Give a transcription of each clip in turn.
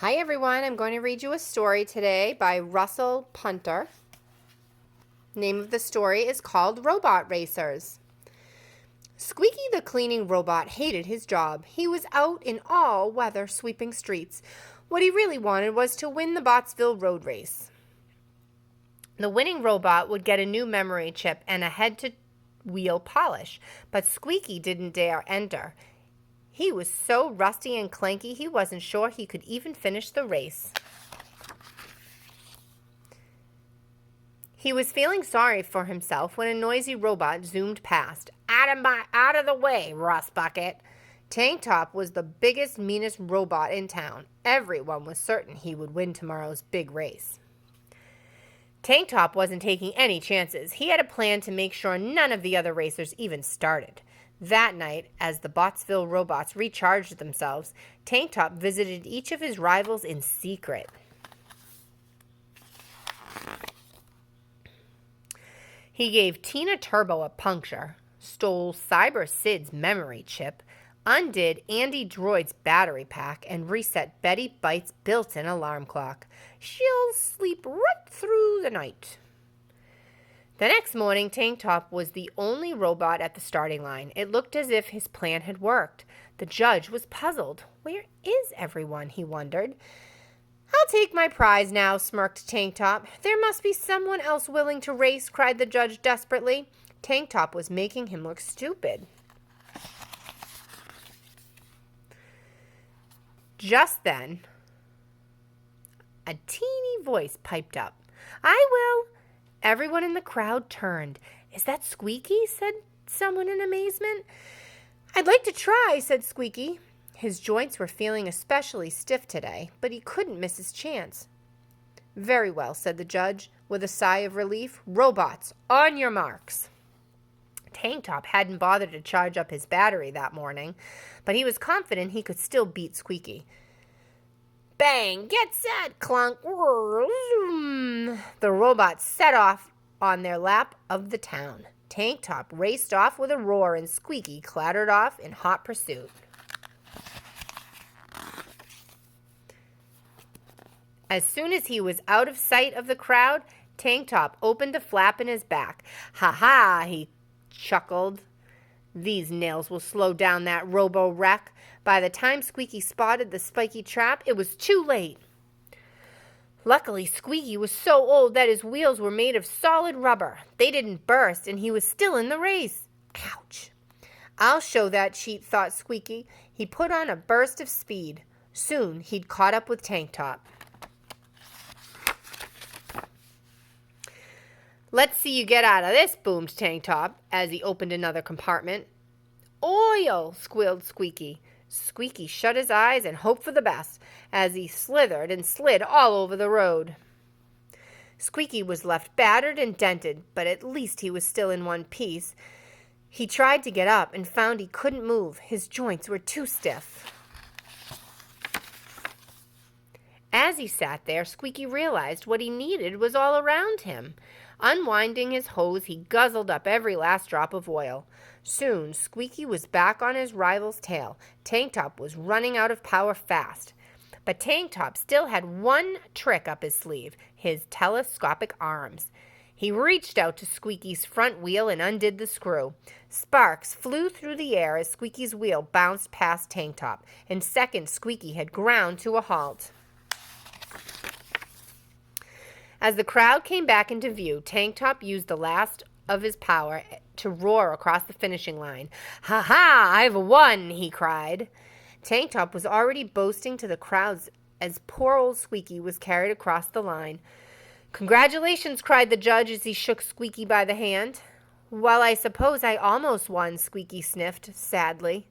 Hi everyone, I'm going to read you a story today by Russell Punter. Name of the story is called Robot Racers. Squeaky the cleaning robot hated his job. He was out in all weather sweeping streets. What he really wanted was to win the Bottsville road race. The winning robot would get a new memory chip and a head-to-wheel polish, but Squeaky didn't dare enter. He was so rusty and clanky he wasn't sure he could even finish the race. He was feeling sorry for himself when a noisy robot zoomed past. Out of the way, Rust Bucket. Tank Top was the biggest, meanest robot in town. Everyone was certain he would win tomorrow's big race. Tank Top wasn't taking any chances. He had a plan to make sure none of the other racers even started. That night, as the Bottsville robots recharged themselves, Tank Top visited each of his rivals in secret. He gave Tina Turbo a puncture, stole Cyber Sid's memory chip, undid Andy Droid's battery pack, and reset Betty Bite's built-in alarm clock. She'll sleep right through the night. The next morning, Tank Top was the only robot at the starting line. It looked as if his plan had worked. The judge was puzzled. Where is everyone, he wondered. I'll take my prize now, smirked Tank Top. There must be someone else willing to race, cried the judge desperately. Tank Top was making him look stupid. Just then, a teeny voice piped up. I will. Everyone in the crowd turned. Is that Squeaky? Said someone in amazement. I'd like to try, said Squeaky. His joints were feeling especially stiff today, but he couldn't miss his chance. Very well, said the judge, with a sigh of relief. Robots, on your marks. Tank Top hadn't bothered to charge up his battery that morning, but he was confident he could still beat Squeaky. Bang! Get set! Clunk! The robots set off on their lap of the town. Tank Top raced off with a roar, and Squeaky clattered off in hot pursuit. As soon as he was out of sight of the crowd, Tank Top opened a flap in his back. Ha-ha, he chuckled. These nails will slow down that robo-wreck. By the time Squeaky spotted the spiky trap, it was too late. Luckily, Squeaky was so old that his wheels were made of solid rubber. They didn't burst, and he was still in the race. Ouch! I'll show that cheat, thought Squeaky. He put on a burst of speed. Soon, he'd caught up with Tank Top. Let's see you get out of this, boomed Tank Top as he opened another compartment. Oil, squealed Squeaky. Squeaky shut his eyes and hoped for the best as he slithered and slid all over the road. Squeaky was left battered and dented, but at least he was still in one piece. He tried to get up and found he couldn't move. His joints were too stiff. As he sat there, Squeaky realized what he needed was all around him. Unwinding his hose, he guzzled up every last drop of oil. Soon, Squeaky was back on his rival's tail. Tank Top was running out of power fast. But Tank Top still had one trick up his sleeve, his telescopic arms. He reached out to Squeaky's front wheel and undid the screw. Sparks flew through the air as Squeaky's wheel bounced past Tank Top. In seconds, Squeaky had ground to a halt. As the crowd came back into view, Tank Top used the last of his power to roar across the finishing line. Ha-ha! I've won! He cried. Tank Top was already boasting to the crowds as poor old Squeaky was carried across the line. Congratulations, cried the judge as he shook Squeaky by the hand. Well, I suppose I almost won, Squeaky sniffed sadly.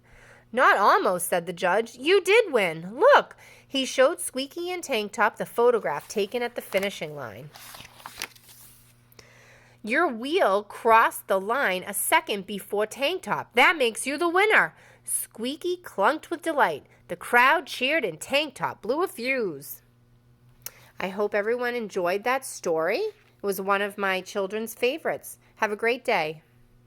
Not almost, said the judge. You did win. Look! He showed Squeaky and Tank Top the photograph taken at the finishing line. Your wheel crossed the line a second before Tank Top. That makes you the winner. Squeaky clunked with delight. The crowd cheered and Tank Top blew a fuse. I hope everyone enjoyed that story. It was one of my children's favorites. Have a great day.